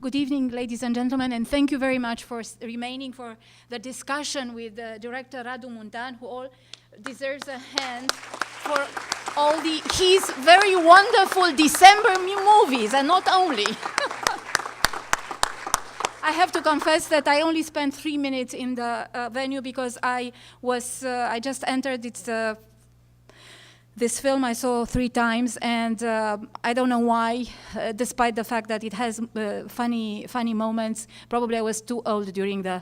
Good evening, ladies and gentlemen, and thank you very much for remaining for the discussion with director Radu Muntean, who all deserves a hand for all his very wonderful December movies, and not only. I have to confess that I only spent 3 minutes in the venue because I just entered this film I saw 3 times, and I don't know why, despite the fact that it has funny moments. Probably I was too old during the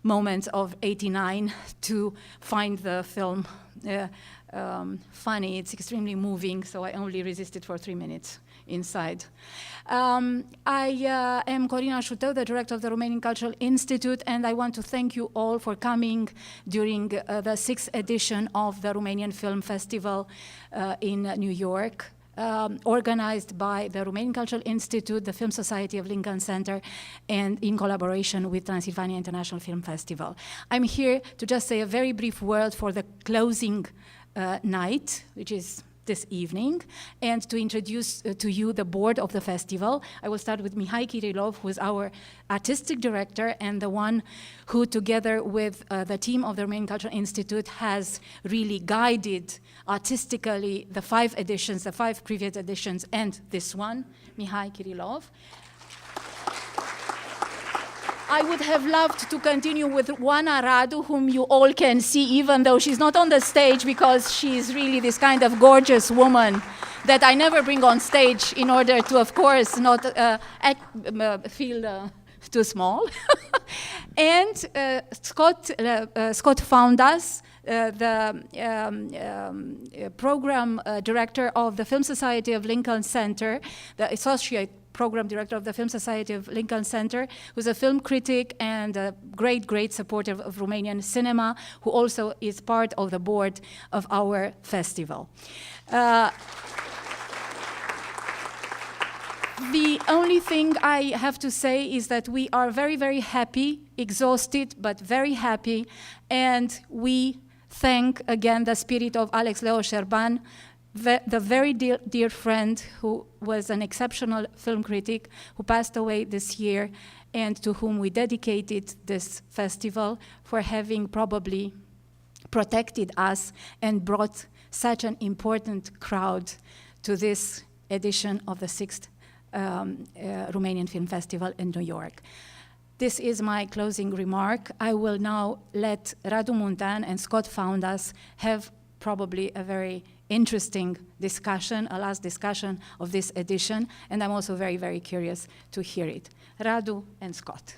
moments of '89 to find the film funny. It's extremely moving, so I only resisted for 3 minutes inside. I am Corina Șuteu, the director of the Romanian Cultural Institute, and I want to thank you all for coming during the 6th edition of the Romanian Film Festival in New York, organized by the Romanian Cultural Institute, the Film Society of Lincoln Center, and in collaboration with Transylvania International Film Festival. I'm here to just say a very brief word for the closing night, which is this evening, and to introduce to you the board of the festival. I will start with Mihai Kirilov, who is our artistic director and the one who, together with the team of the Romanian Cultural Institute, has really guided artistically the 5 editions, the 5 previous editions, and this one, Mihai Kirilov. I would have loved to continue with Oana Radu, whom you all can see, even though she's not on the stage, because she's really this kind of gorgeous woman that I never bring on stage in order to, of course, not feel too small. And Scott Foundas, the program director of the Film Society of Lincoln Center, the associate program director of the Film Society of Lincoln Center, who's a film critic and a great supporter of Romanian cinema, who also is part of the board of our festival. The only thing I have to say is that we are very happy, exhausted, but very happy, and we thank again the spirit of Alex Leo Șerban, the very dear friend who was an exceptional film critic who passed away this year, and to whom we dedicated this festival for having probably protected us and brought such an important crowd to this edition of the 6th Romanian Film Festival in New York. This is my closing remark. I will now let Radu Muntean and Scott Foundas have probably a very interesting discussion, a last discussion of this edition, and I'm also very curious to hear it. Radu and Scott.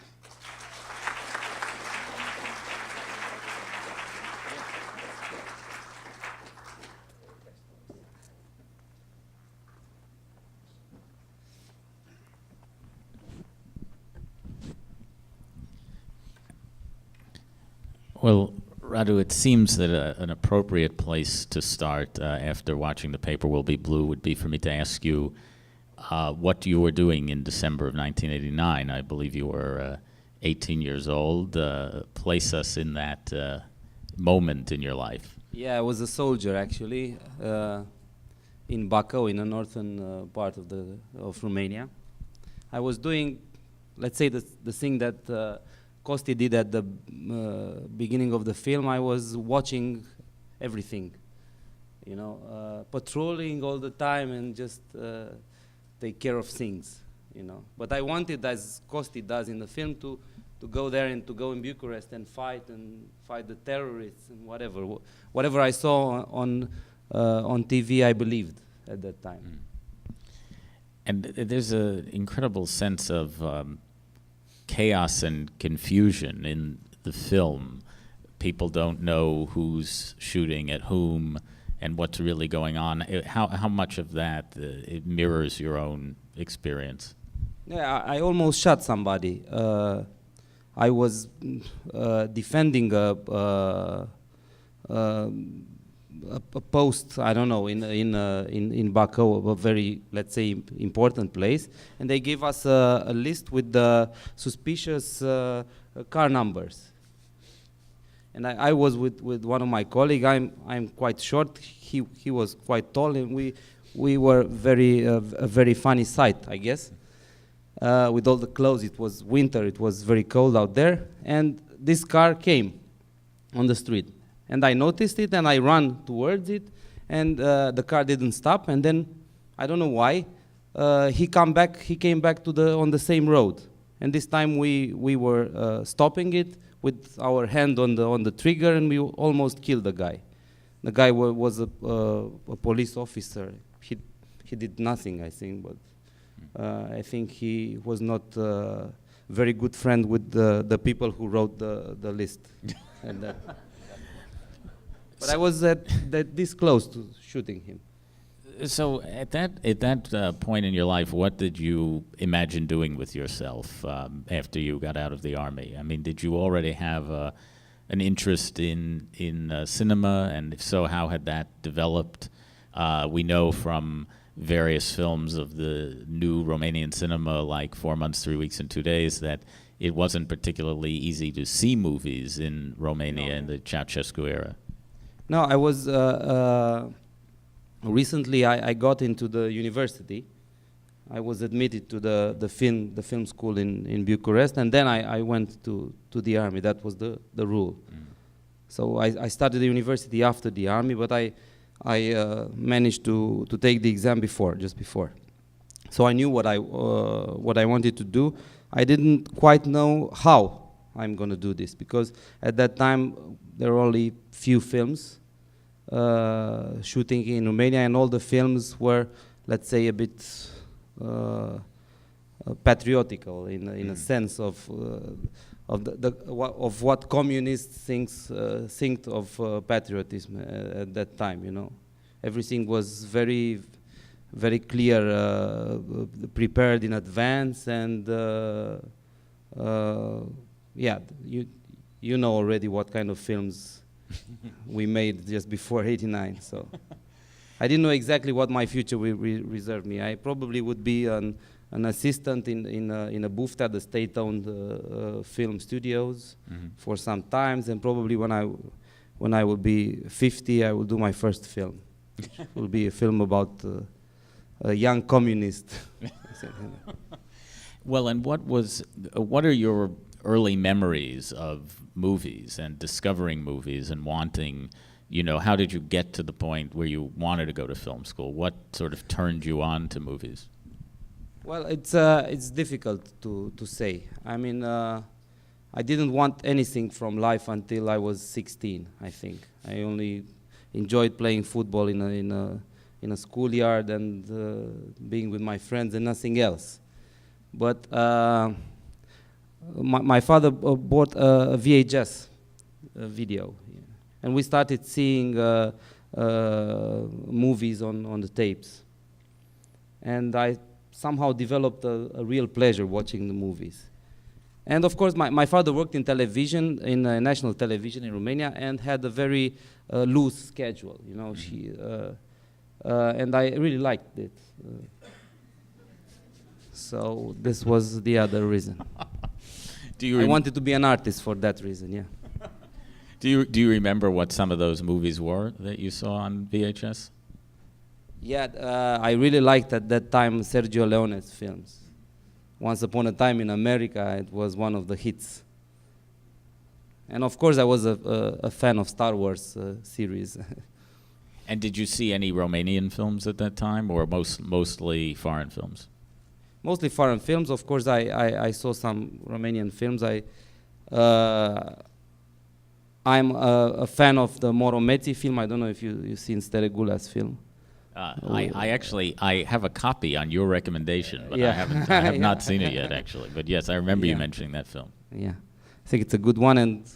Well, Radu, it seems that an appropriate place to start after watching The Paper Will Be Blue would be for me to ask you what you were doing in December of 1989. I believe you were 18 years old. Place us in that moment in your life. Yeah, I was a soldier actually in Bacău, in the northern part of Romania. I was doing, let's say, the thing that Costi did at the beginning of the film. I was watching everything, you know, patrolling all the time and just take care of things, you know. But I wanted, as Costi does in the film, to go there and to go in Bucharest and fight the terrorists and whatever I saw on TV. I believed at that time. Mm. And there's an incredible sense of chaos and confusion in the film. People don't know who's shooting at whom and what's really going on. How much of that it mirrors your own experience? Yeah, I almost shot somebody. I was defending a post, I don't know, in Bacău, a very, let's say, important place, and they gave us a list with the suspicious car numbers. And I was with one of my colleagues. I'm quite short. He was quite tall, and we were a very funny sight, I guess. with all the clothes. It was winter, it was very cold out there, and this car came on the street. And I noticed it, and I ran towards it, and the car didn't stop, and then, I don't know why, he came back to on the same road. And this time we were stopping it with our hand on the trigger, and we almost killed the guy. The guy was a police officer. He did nothing, I think, but I think he was not a very good friend with the people who wrote the list. And but I was this close to shooting him. So at that point in your life, what did you imagine doing with yourself after you got out of the army? I mean, did you already have an interest in cinema, and if so, how had that developed? We know from various films of the new Romanian cinema, like 4 Months, 3 Weeks, and 2 Days, that it wasn't particularly easy to see movies in Romania in the Ceausescu era. No, I was recently. I got into the university. I was admitted to the film school in Bucharest, and then I went to the army. That was the rule. So I started the university after the army, but I managed to take the exam just before. So I knew what I wanted to do. I didn't quite know how I'm going to do this, because at that time there were only few films shooting in Romania, and all the films were, let's say, a bit patriotical in a sense of what communists think of patriotism at that time. You know, everything was very, very clear, prepared in advance, and yeah, you know already what kind of films we made just before '89. So I didn't know exactly what my future will reserve me. I probably would be an assistant in a booth at the state-owned film studios for some times, and probably when I will be 50, I will do my first film. It will be a film about a young communist. Well, and what are your early memories of movies and discovering movies and wanting, how did you get to the point where you wanted to go to film school? What sort of turned you on to movies? Well, it's difficult to say. I mean, I didn't want anything from life until I was 16, I think. I only enjoyed playing football in a schoolyard and being with my friends and nothing else. But my father bought a VHS video, and we started seeing movies on the tapes. And I somehow developed a real pleasure watching the movies. And of course, my father worked in television, in national television in Romania, and had a very loose schedule. And I really liked it. So this was the other reason. I wanted to be an artist for that reason, yeah. Do you remember what some of those movies were that you saw on VHS? Yeah, I really liked at that time Sergio Leone's films. Once Upon a Time in America, it was one of the hits. And of course, I was a fan of Star Wars series. And did you see any Romanian films at that time, or mostly foreign films? Mostly foreign films. Of course, I saw some Romanian films. I'm a fan of the Moromeții film. I don't know if you've seen Steregula's film. I have a copy on your recommendation, but I have not seen it yet, actually. But yes, I remember you mentioning that film. Yeah, I think it's a good one, and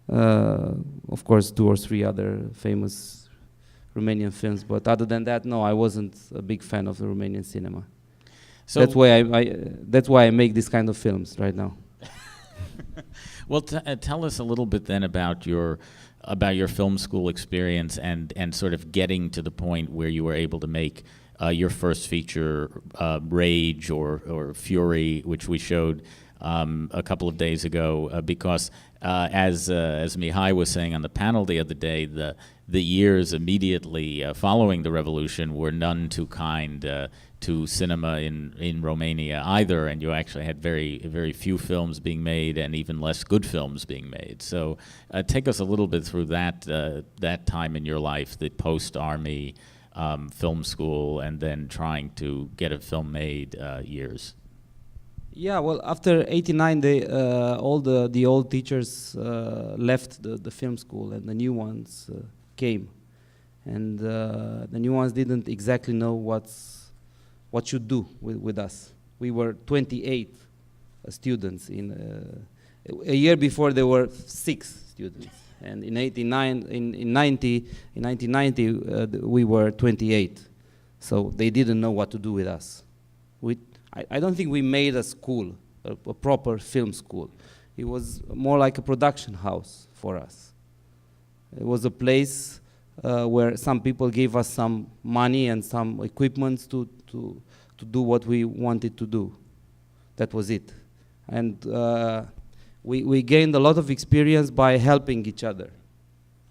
of course 2 or 3 other famous Romanian films. But other than that, no, I wasn't a big fan of the Romanian cinema. So that's why I make this kind of films right now. Well, tell us a little bit then about your film school experience and sort of getting to the point where you were able to make your first feature, Rage or Fury, which we showed a couple of days ago, because as Mihai was saying on the panel the other day, the years immediately following the revolution were none too kind to cinema in Romania either, and you actually had very few films being made and even less good films being made. So take us a little bit through that time in your life, the post-army film school, and then trying to get a film made years. Yeah, well, after '89, all the old teachers left the film school, and the new ones came, and the new ones didn't exactly know what should do with us. We were 28 students. A year before there were 6 students, and in '90 we were 28. So they didn't know what to do with us. I don't think we made a school, a proper film school. It was more like a production house for us. It was a place where some people gave us some money and some equipment to do what we wanted to do. That was it. And we gained a lot of experience by helping each other.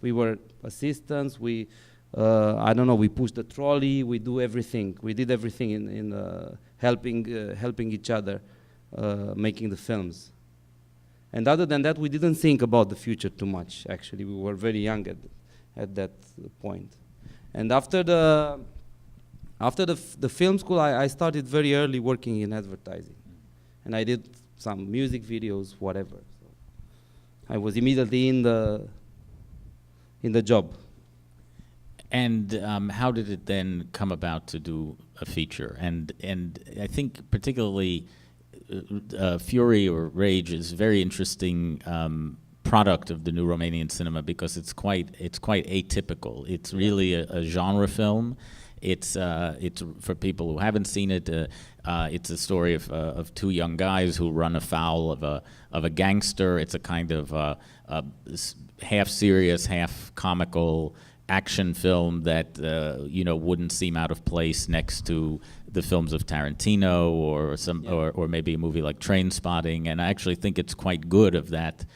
We were assistants, we pushed the trolley, we do everything. We did everything in helping each other, making the films. And other than that, we didn't think about the future too much, actually. We were very young at that point. And after the film school, I started very early working in advertising. And I did some music videos, whatever. So I was immediately in the job. And how did it then come about to do a feature? And I think particularly Fury or Rage is a very interesting product of the new Romanian cinema because it's quite atypical. It's really a genre film. It's for people who haven't seen it. It's a story of 2 young guys who run afoul of a gangster. It's a kind of half serious, half comical action film that wouldn't seem out of place next to the films of Tarantino or maybe a movie like Trainspotting. And I actually think it's quite good of that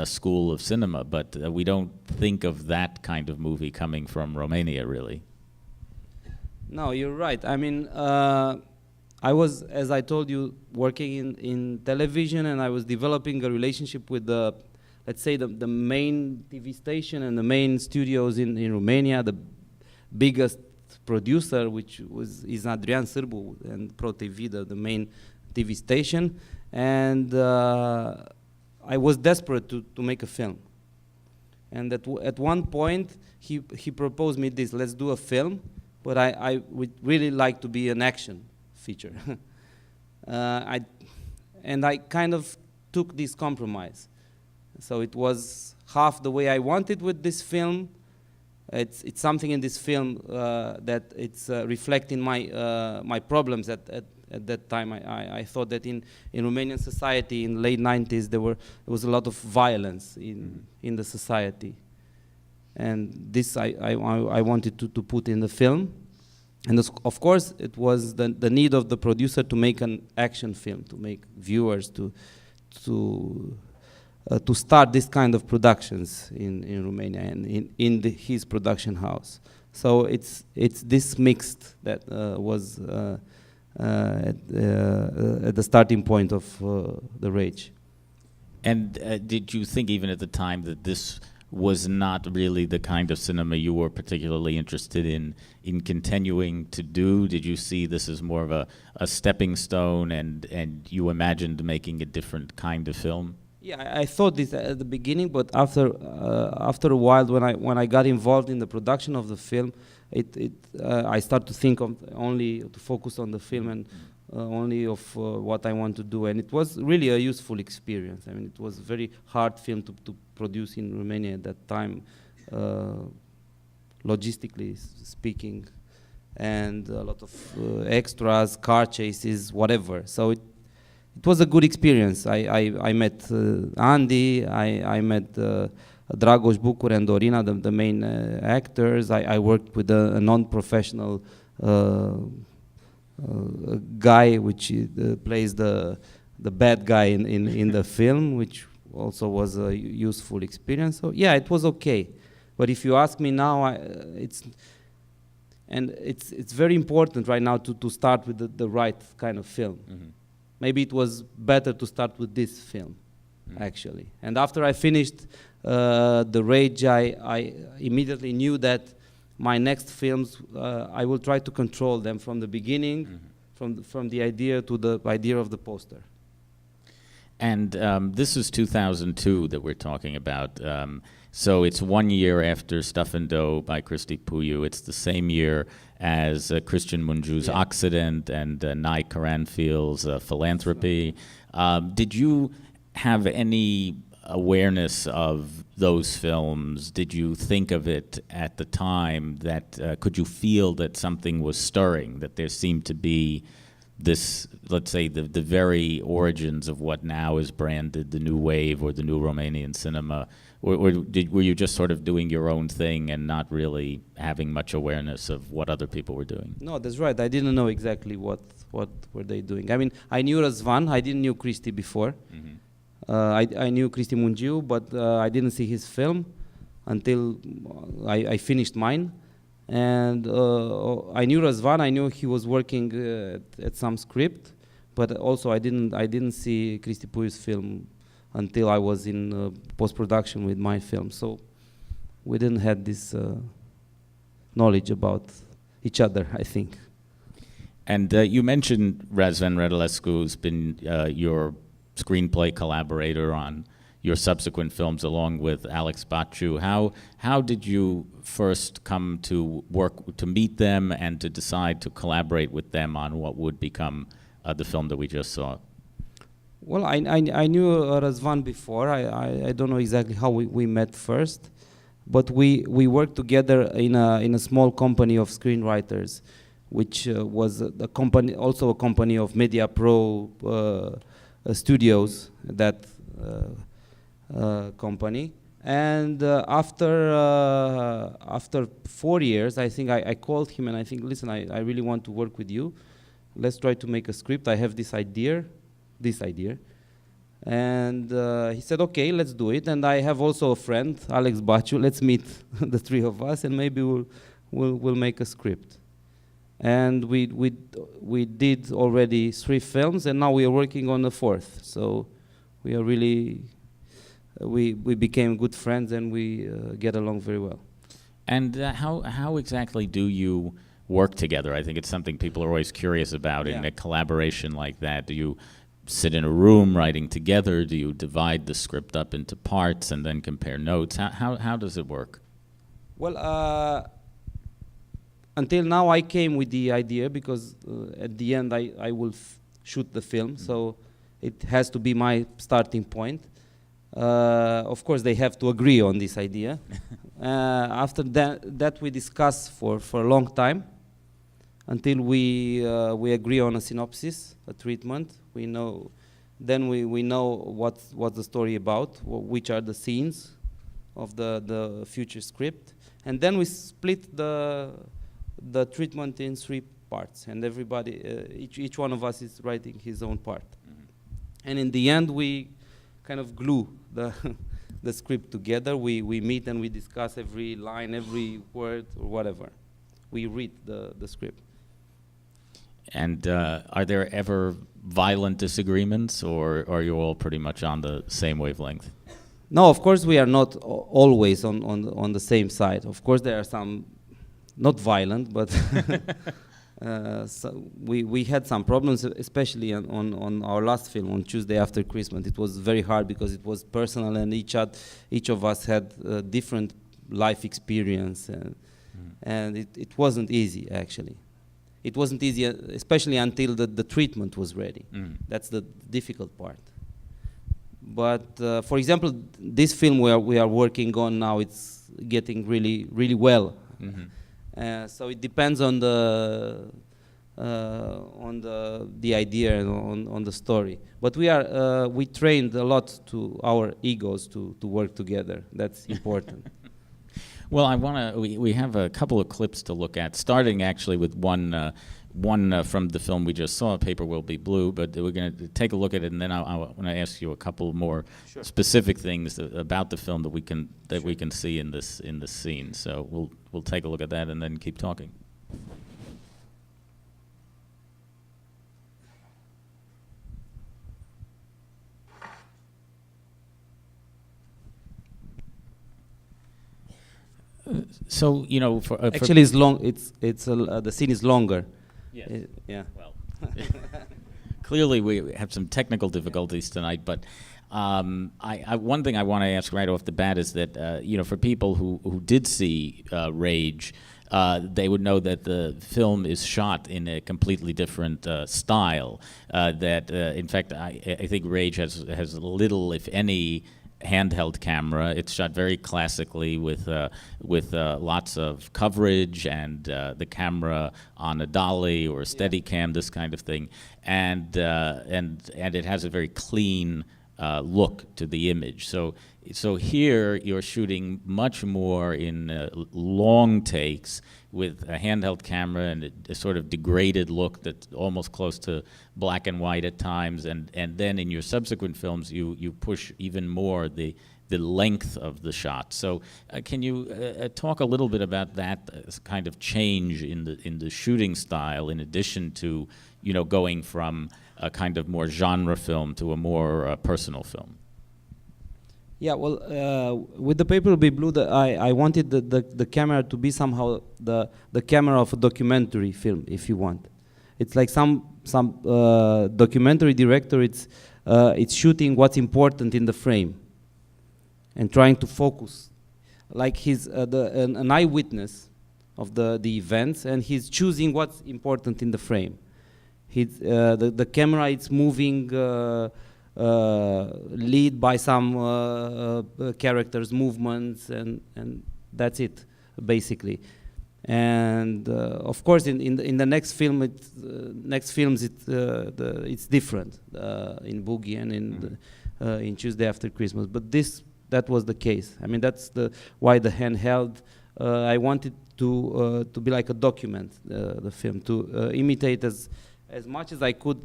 school of cinema. But we don't think of that kind of movie coming from Romania, really. No, you're right. I mean, I was, as I told you, working in television, and I was developing a relationship with let's say the main TV station and the main studios in Romania. The biggest producer, which is Adrian Sârbu and ProTV, the main TV station, and I was desperate to make a film. And at one point he proposed me this: let's do a film, but I would really like to be an action feature. And I kind of took this compromise. So it was half the way I wanted with this film. It's something in this film that it's reflecting my problems at that time. I thought that in Romanian society in late 90s there was a lot of violence in the society, and this I wanted to put in the film. And of course it was the need of the producer to make an action film, to make viewers to start this kind of productions in Romania and in his production house. So it's this mixed that was at the starting point of the Rage. And did you think even at the time that this was not really the kind of cinema you were particularly interested in continuing to do? Did you see this as more of a stepping stone, and you imagined making a different kind of film? Yeah, I thought this at the beginning, but after a while, when I got involved in the production of the film, I started to think of only to focus on the film and only of what I want to do, and it was really a useful experience. I mean, it was a very hard film to produce in Romania at that time, logistically speaking, and a lot of extras, car chases, whatever. So it was a good experience. I met Andy, I met Dragoș Bucur and Dorina, the main actors. I worked with a non-professional guy which plays the bad guy in the film, which also was a useful experience. So yeah, it was okay. But if you ask me now, it's very important right now to start with the right kind of film. Maybe it was better to start with this film, actually. And after I finished The Rage, I immediately knew that my next films, I will try to control them from the beginning, from the idea to the idea of the poster. And this is 2002 that we're talking about. So it's 1 year after Stuff and Dough by Cristi Puiu. It's the same year as Christian Mungiu's Occident and Nye Karanfil's Philanthropy. Did you have any awareness of those films? Did you think of it at the time that, could you feel that something was stirring, that there seemed to be this, let's say, the very origins of what now is branded the new wave or the new Romanian cinema? Or were you just sort of doing your own thing and not really having much awareness of what other people were doing? No, that's right. I didn't know exactly what were they doing. I mean, I knew Răzvan. I didn't know Cristi before. I knew Cristi Mungiu, but I didn't see his film until I finished mine. And I knew Răzvan. I knew he was working at some script, but also I didn't see Cristi Puiu's film until I was in post-production with my film. So we didn't have this knowledge about each other, I think. And you mentioned Răzvan Radulescu, who's been your screenplay collaborator on your subsequent films along with Alex Baciu. How did you first come to meet them and to decide to collaborate with them on what would become the film that we just saw? Well, I knew Răzvan before. I don't know exactly how we met first, but we worked together in a small company of screenwriters, which was a company, also a company of Media Pro Studios, that company. And after 4 years, I think I called him and I think, listen, I really want to work with you. Let's try to make a script. I have this idea. And he said, okay, let's do it. And I have also a friend, Alex Baciu. Let's meet the three of us and maybe we'll make a script. And we did already 3 films, and now we are working on the 4th. So we are really, we became good friends and we get along very well. And how exactly do you work together? I think it's something people are always curious about in a collaboration like that. Do you sit in a room writing together? Do you divide the script up into parts and then compare notes? How does it work? Well, until now I came with the idea because at the end I will shoot the film, so it has to be my starting point. Of course they have to agree on this idea. After that we discuss for a long time until we agree on a synopsis, a treatment. We know what's the story about, which are the scenes of the future script, and then we split the treatment in 3 parts, and everybody, each one of us is writing his own part. And in the end, we kind of glue the script together. We meet and we discuss every line, every word, or whatever. We read the script. And are there ever violent disagreements, or are you all pretty much on the same wavelength? No, of course we are not always on the same side. Of course there are some, not violent, but so we had some problems, especially on our last film, on Tuesday After Christmas. It was very hard because it was personal, and each of us had a different life experience, and it wasn't easy, actually. It wasn't easy, especially until the treatment was ready. That's the difficult part. But for example, this film we are working on now, it's getting really, really well. So it depends on the idea and on the story. But we trained a lot to our egos to work together. That's important. Well, we have a couple of clips to look at, starting actually with one from the film we just saw, Paper Will Be Blue, but we're going to take a look at it, and then I want to ask you a couple more specific things about the film that we can see in this scene. So we'll take a look at that and then keep talking. So actually, it's long. The scene is longer. Yes. Yeah. Well, clearly we have some technical difficulties tonight, but one thing I want to ask right off the bat is that for people who did see Rage, they would know that the film is shot in a completely different style. In fact, I think Rage has little, if any, handheld camera. It's shot very classically with lots of coverage and the camera on a dolly or a Steadicam, this kind of thing, and it has a very clean look to the image. So here you're shooting much more in long takes with a handheld camera and a sort of degraded look that's almost close to black and white at times, and then in your subsequent films you push even more the length of the shot. So can you talk a little bit about that kind of change in the shooting style, in addition to going from a kind of more genre film to a more personal film? Yeah, well, with the Paper Will Be Blue, I wanted the camera to be somehow the camera of a documentary film, if you want. It's like some documentary director. It's shooting what's important in the frame, and trying to focus, like he's an eyewitness of the events, and he's choosing what's important in the frame. The camera is moving. Lead by some characters' movements, and that's it, basically. And of course, in the next film, it's different in Boogie and in Tuesday After Christmas. But that was the case. I mean, that's why the handheld. I wanted to be like a document, the film, to imitate as much as I could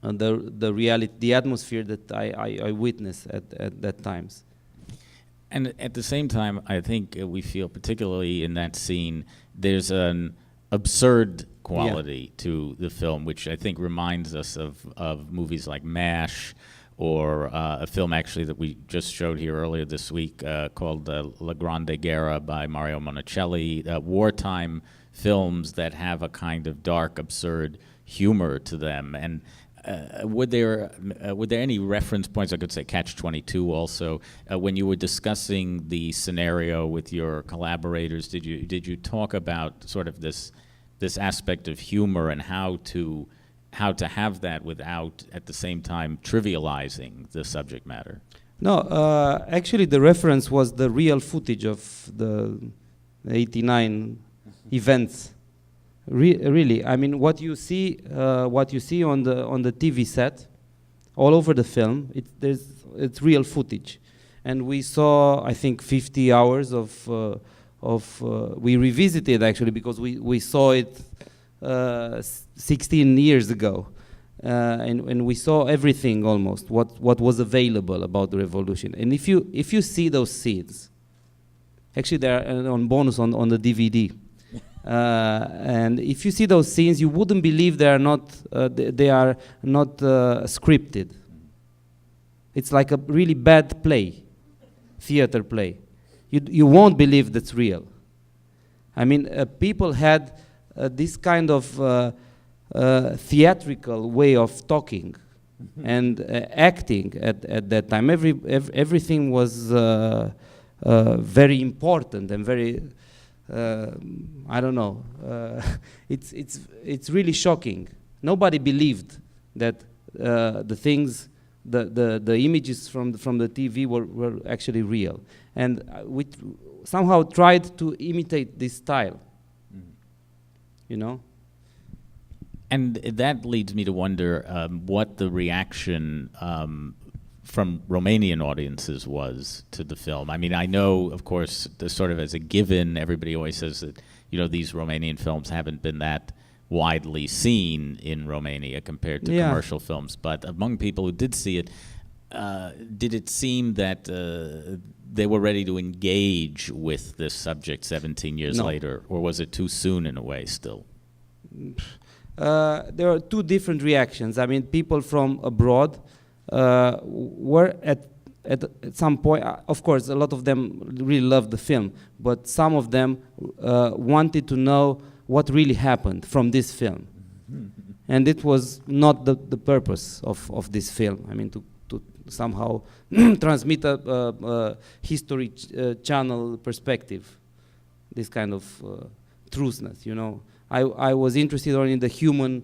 the reality, the atmosphere that I witnessed at that times. And at the same time, I think we feel, particularly in that scene, there's an absurd quality to the film, which I think reminds us of movies like MASH, or a film actually that we just showed here earlier this week called La Grande Guerra by Mario Monicelli. Wartime films that have a kind of dark, absurd humor to them. And were there any reference points? I could say Catch-22 also. When you were discussing the scenario with your collaborators, did you talk about sort of this aspect of humor and how to have that without at the same time trivializing the subject matter? No, actually the reference was the real footage of the 89 events. Really, I mean, what you see on the TV set, all over the film, it's real footage, and we saw, I think, 50 hours of we revisited actually, because we saw it 16 years ago, and we saw everything almost what was available about the revolution. And if you see those scenes, actually they're on bonus on the DVD. And if you see those scenes, you wouldn't believe they are not scripted. It's like a really bad play, theater play. You won't believe that's real. I mean, people had this kind of theatrical way of talking and acting at that time. Everything was very important and very. I don't know. It's really shocking. Nobody believed that the things, the images from the TV were actually real, and we somehow tried to imitate this style. You know. And that leads me to wonder what the reaction from Romanian audiences was to the film. I mean, I know, of course, the sort of as a given, everybody always says that, these Romanian films haven't been that widely seen in Romania compared to commercial films. But among people who did see it, did it seem that they were ready to engage with this subject 17 years later, or was it too soon in a way still? There are two different reactions. I mean, people from abroad were at some point, of course, a lot of them really loved the film, but some of them wanted to know what really happened from this film. And it was not the purpose of this film. I mean, to somehow transmit a history channel perspective, this kind of truthness, I was interested only in the human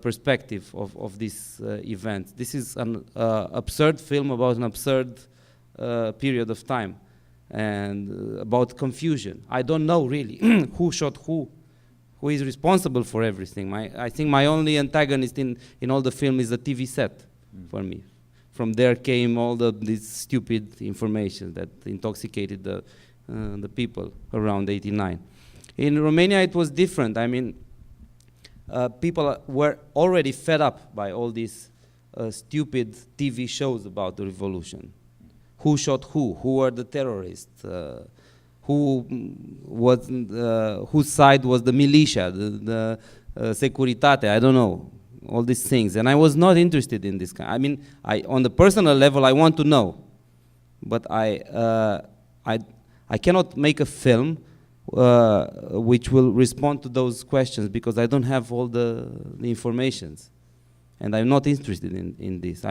perspective of this event. This is an absurd film about an absurd period of time and about confusion. I don't know really who shot who is responsible for everything. I think my only antagonist in all the film is the TV set for me. From there came all this stupid information that intoxicated the people around '89. In Romania, it was different. I mean, people were already fed up by all these stupid TV shows about the revolution. Who shot who? Who were the terrorists? Whose side was the militia, the Securitate? I don't know. All these things, and I was not interested in this kind. I mean, on the personal level, I want to know, but I cannot make a film which will respond to those questions because I don't have all the informations, and I'm not interested in this.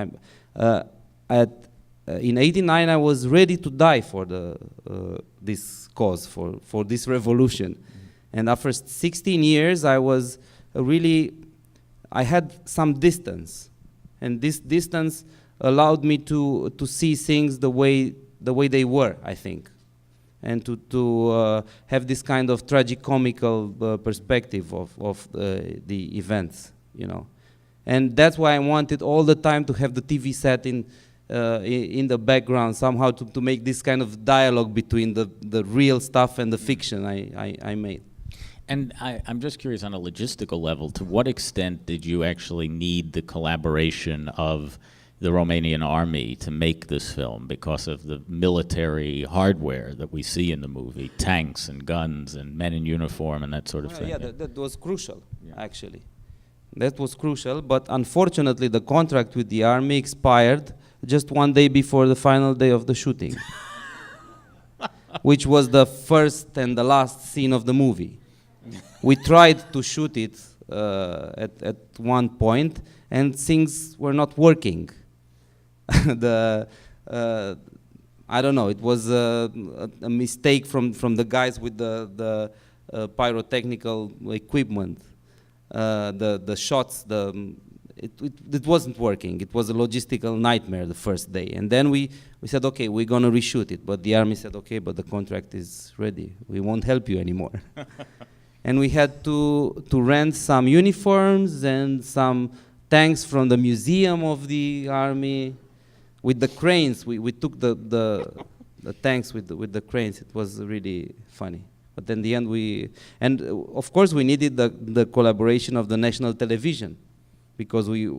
In '89, I was ready to die for this cause, for this revolution, and after 16 years, I was I had some distance, and this distance allowed me to see things the way they were, I think, and to have this kind of tragicomical perspective of the events, and that's why I wanted all the time to have the TV set in the background somehow to make this kind of dialogue between the real stuff and the fiction I made. And I'm just curious, on a logistical level, to what extent did you actually need the collaboration of the Romanian army to make this film because of the military hardware that we see in the movie, tanks and guns and men in uniform and that sort of thing? Yeah, that was crucial, actually. That was crucial, but unfortunately the contract with the army expired just one day before the final day of the shooting, which was the first and the last scene of the movie. We tried to shoot it at one point, and things were not working. I don't know. It was a mistake from the guys with the pyrotechnical equipment. The shots, it wasn't working. It was a logistical nightmare the first day, and then we said, okay, we're gonna reshoot it. But the army said, okay, but the contract is ready. We won't help you anymore. And we had to rent some uniforms and some tanks from the museum of the army with the cranes. We took the tanks with the cranes. It was really funny. But in the end of course we needed the collaboration of the national television, because we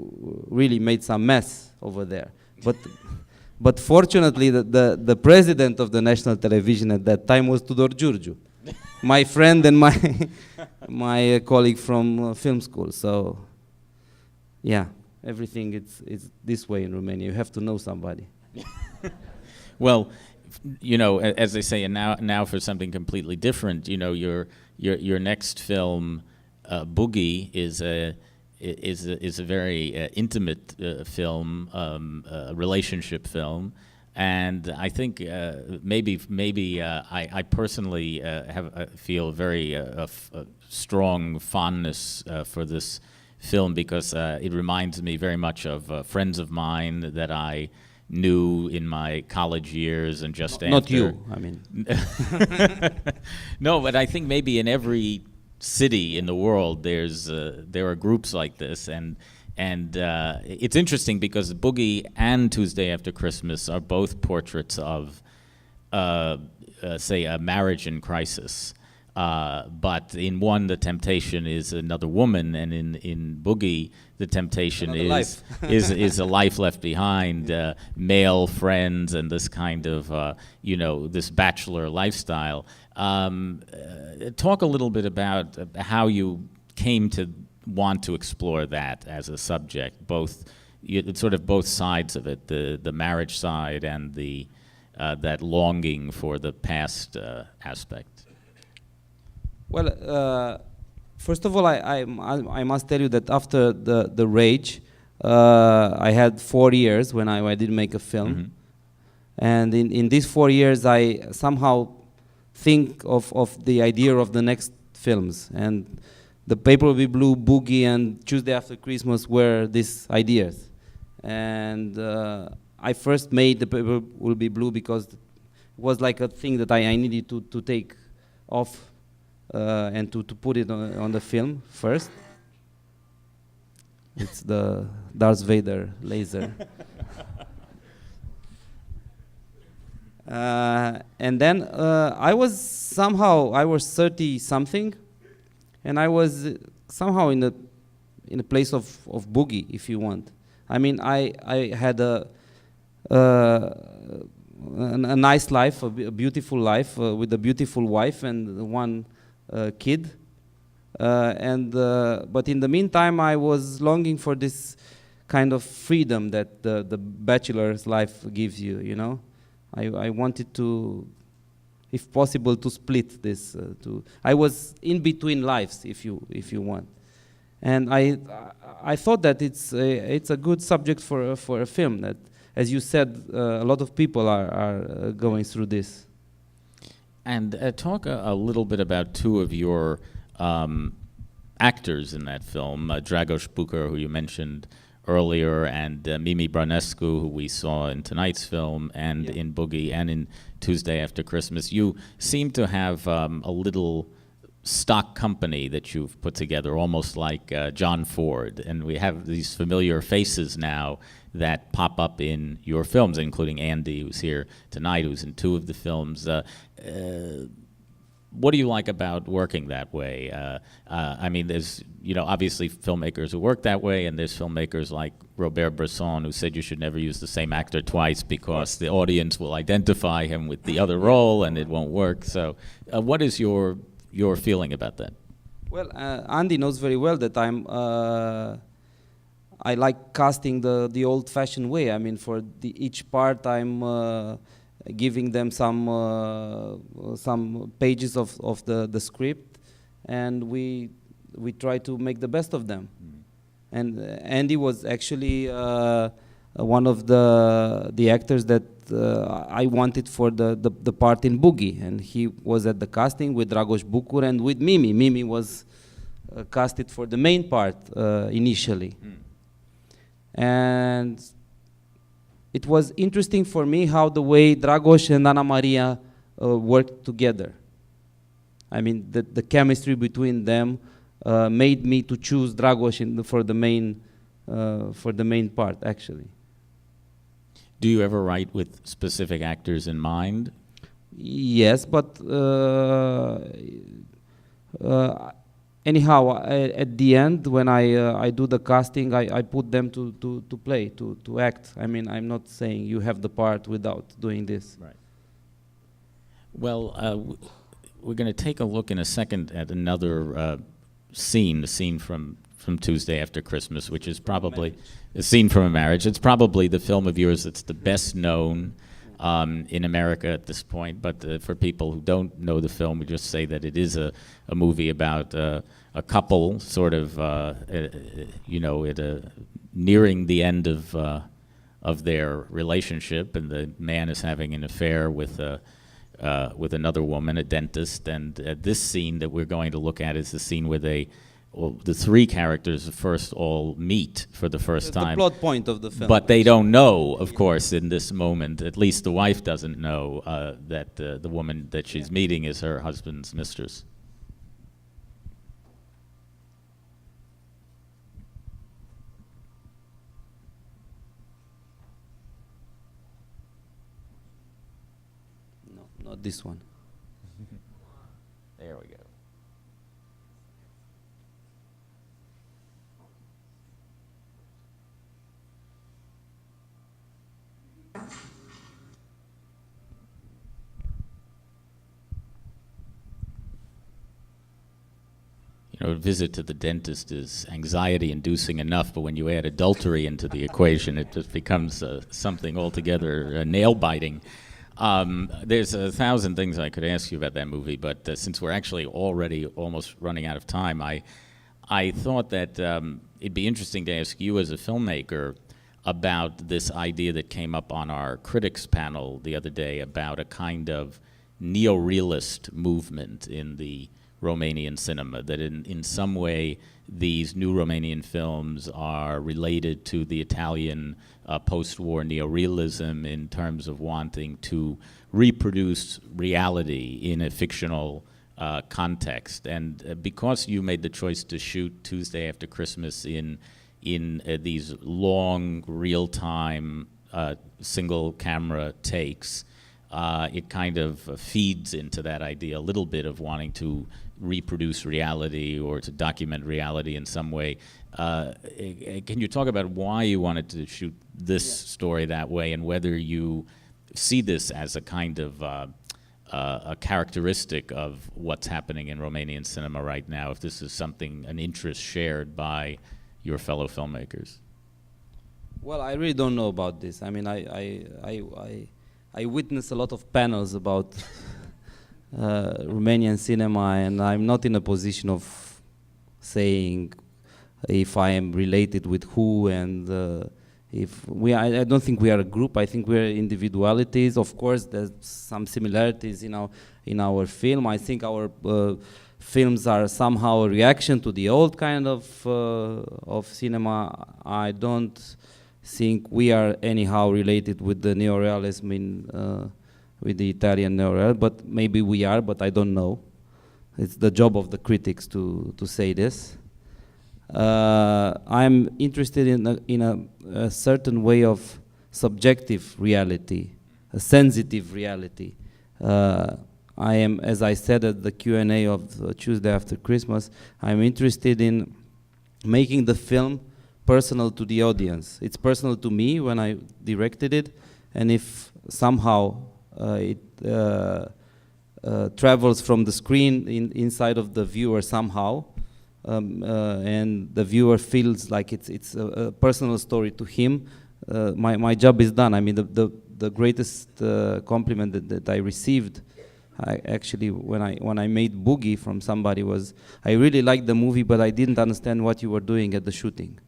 really made some mess over there. But fortunately the president of the national television at that time was Tudor Giurgiu, my friend and my colleague from film school. So yeah, everything it's this way in Romania. You have to know somebody. Well, as they say, and now for something completely different. Your next film, Boogie, is a very intimate film, a relationship film, and I think maybe I personally feel very strong fondness for this film, because it reminds me very much of friends of mine that I knew in my college years and just after. Not you, I mean. No, but I think maybe in every city in the world there are groups like this, and And it's interesting because Boogie and Tuesday After Christmas are both portraits of, say, a marriage in crisis. But in one, the temptation is another woman, and in Boogie, the temptation is a life left behind, male friends, and this kind of, this bachelor lifestyle. Talk a little bit about how you came to want to explore that as a subject, it's sort of both sides of it, the marriage side and the that longing for the past aspect. Well, first of all, I must tell you that after the rage, I had 4 years when I didn't make a film. Mm-hmm. And in these 4 years, I somehow think of the idea of the next films. And The Paper Will Be Blue, Boogie, and Tuesday After Christmas were these ideas. And I first made The Paper Will Be Blue because it was like a thing that I needed to take off and to put it on the film first. It's the Darth Vader laser. And then I was 30-something, and I was somehow in a place of Boogie, if you want. I mean, I had a nice life, a beautiful life with a beautiful wife and one kid. But in the meantime, I was longing for this kind of freedom that the bachelor's life gives you, you know? I wanted to, if possible, to split this. I was in between lives, if you want, and I thought that it's a good subject for a film. That, as you said, a lot of people are going through this. And talk a little bit about two of your actors in that film, Dragoș Bucur, who you mentioned earlier, and Mimi Brănescu, who we saw in tonight's film, and in Boogie, and in Tuesday After Christmas. You seem to have a little stock company that you've put together, almost like John Ford, and we have these familiar faces now that pop up in your films, including Andy, who's here tonight, who's in two of the films. What do you like about working that way? I mean, there's, obviously filmmakers who work that way, and there's filmmakers like Robert Bresson, who said you should never use the same actor twice because the audience will identify him with the other role and it won't work. So what is your feeling about that? Well, Andy knows very well that I like casting the old-fashioned way. I mean, for each part, I'm giving them some pages of the script, and we try to make the best of them. And Andy was actually one of the actors that I wanted for the part in Boogie, and he was at the casting with Dragoș Bucur and with Mimi. Mimi was casted for the main part initially. And it was interesting for me how the way Dragoș and Ana Maria worked together. I mean, the chemistry between them made me to choose Dragoș for the main part, actually. Do you ever write with specific actors in mind? Yes, but anyhow, at the end, when I do the casting, I put them to play, to act. I mean, I'm not saying you have the part without doing this. Right. Well, we're going to take a look in a second at another scene, the scene from Tuesday After Christmas, which is probably a scene from a marriage. It's probably the film of yours that's the best known in America at this point, but for people who don't know the film, we just say that it is a movie about a couple sort of, nearing the end of their relationship, and the man is having an affair with another woman, a dentist, and this scene that we're going to look at is the scene where the three characters first all meet for the first time. The plot point of the film. But they don't know, of course, in this moment, at least the wife doesn't know that the woman that she's meeting is her husband's mistress. not this one. There we go. You know, a visit to the dentist is anxiety-inducing enough, but when you add adultery into the equation, it just becomes something altogether nail-biting. There's 1,000 things I could ask you about that movie, but since we're actually already almost running out of time, I thought that it'd be interesting to ask you as a filmmaker about this idea that came up on our critics panel the other day about a kind of neorealist movement in the Romanian cinema, that in some way these new Romanian films are related to the Italian post-war neorealism in terms of wanting to reproduce reality in a fictional context. And because you made the choice to shoot Tuesday After Christmas in these long, real-time, single-camera takes, it kind of feeds into that idea a little bit of wanting to reproduce reality or to document reality in some way. Can you talk about why you wanted to shoot this story that way, and whether you see this as a kind of a characteristic of what's happening in Romanian cinema right now, if this is something, an interest shared by your fellow filmmakers? Well, I really don't know about this. I mean, I witnessed a lot of panels about Romanian cinema, and I'm not in a position of saying if I am related with who, and if we are, I don't think we are a group. I think we're individualities. Of course, there's some similarities in our film. I think our films are somehow a reaction to the old kind of cinema. I don't think we are anyhow related with the neorealism with the Italian neorealism, but maybe we are, but I don't know. It's the job of the critics to say this. I'm interested in a certain way of subjective reality, a sensitive reality. I am, as I said at the Q&A of Tuesday After Christmas, I'm interested in making the film personal to the audience. It's personal to me when I directed it, and if somehow it travels from the screen inside of the viewer somehow, and the viewer feels like it's a personal story to him, my job is done. I mean, the greatest compliment that I received, actually, when I made Boogie from somebody, was, I really liked the movie, but I didn't understand what you were doing at the shooting.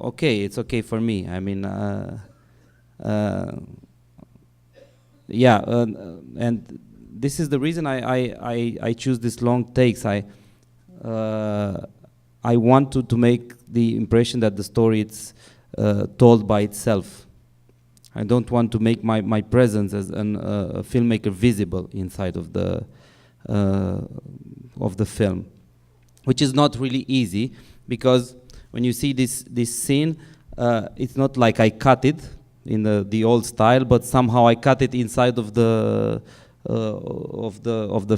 Okay, it's okay for me. I mean, yeah, and this is the reason I choose these long takes. I want to make the impression that the story is told by itself. I don't want to make my presence as a filmmaker visible inside of the film, which is not really easy, because when you see this scene, it's not like I cut it in the old style, but somehow I cut it inside of the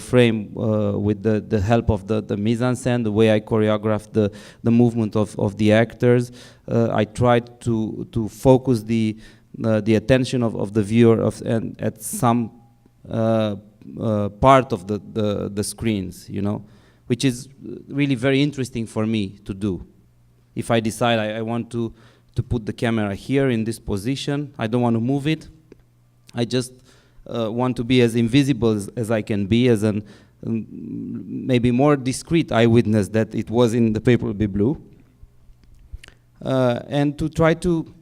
frame with the help of the mise-en-scène, the way I choreographed the movement of the actors. I tried to focus the attention of the viewer at some part of the screens, you know, which is really very interesting for me to do. If I decide I want to put the camera here in this position, I don't want to move it. I just want to be as invisible as I can be, as an maybe more discreet eyewitness that it was in The Paper Will Be Blue, and to try to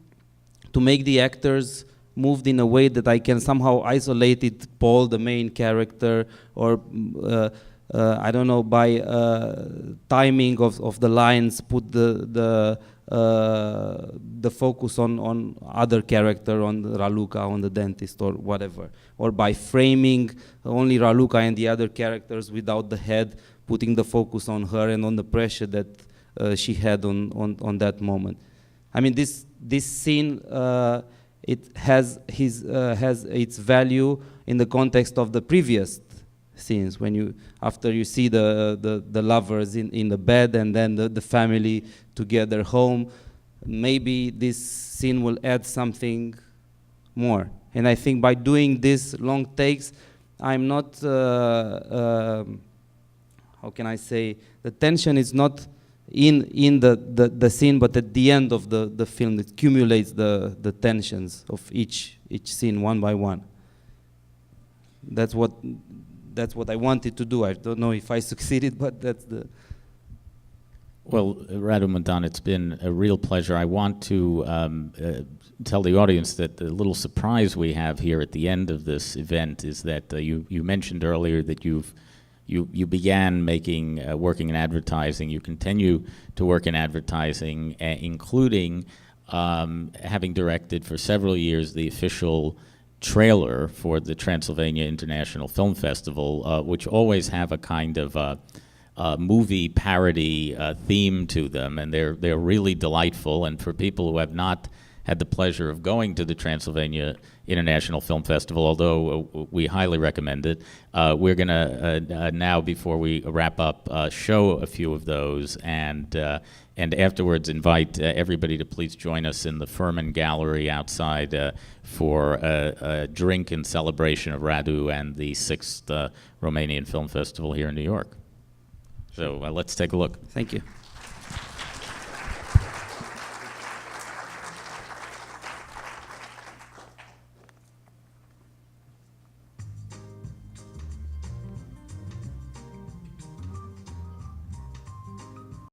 make the actors moved in a way that I can somehow isolate it, Paul, the main character, or I don't know, by timing of the lines, put the focus on other character, on Raluca, on the dentist, or whatever, or by framing only Raluca and the other characters without the head, putting the focus on her and on the pressure that she had on that moment. I mean, this scene, it has its value in the context of the previous scenes, when you, after you see the lovers in the bed and then the family together home, maybe this scene will add something more. And I think by doing this long takes, I'm not, how can I say, the tension is not in the scene, but at the end of the film, it accumulates the tensions of each scene one by one. That's what I wanted to do. I don't know if I succeeded, but that's the... Well, Radu Muntean, it's been a real pleasure. I want to tell the audience that the little surprise we have here at the end of this event is that you mentioned earlier that you began working in advertising. You continue to work in advertising, including having directed for several years the official trailer for the Transylvania International Film Festival, which always have a kind of movie parody theme to them, and they're really delightful. And for people who have not had the pleasure of going to the Transylvania International Film Festival, although we highly recommend it, we're going to now, before we wrap up, show a few of those, and afterwards invite everybody to please join us in the Furman Gallery outside for a drink in celebration of Radu and the 6th Romanian Film Festival here in New York. So let's take a look. Thank you.